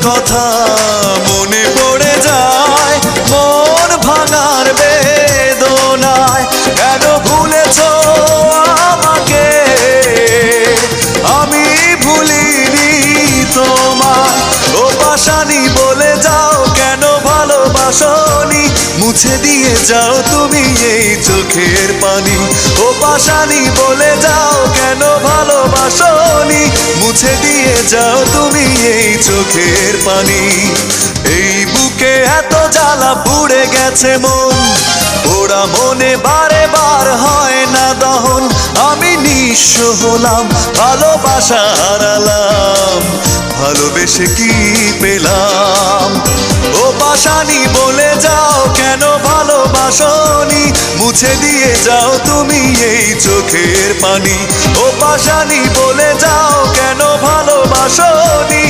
কথা মনে পড়ে যায় মন ভাঙার বেদনায়। কেন ভুলেছো আমাকে, আমি ভুলিনি তোমায়। ও পাশানি বলে যাও কেন ভালোবাসনি, মুছে দিয়ে যাও তুমি এই চোখের পানি। ও পাশানি বলে যাও কেন ভালোবাসনি, মুছে দিয়ে যাও তুমি এই চোখের পানি। এই বুকে এত জ্বালা পুড়ে গেছে মন, ওরা মনে বারে বার হয় না দহন। আমি নিঃস্ব হলাম, ভালোবাসা হারালাম, ভালোবেসে কি পেলাম। ও পাশানি বলে যাও কেন ভালোবাসনি, মুছে দিয়ে যাও তুমি এই চোখের পানি। ও পাশানি বলে যাও কেন ভালোবাসনি,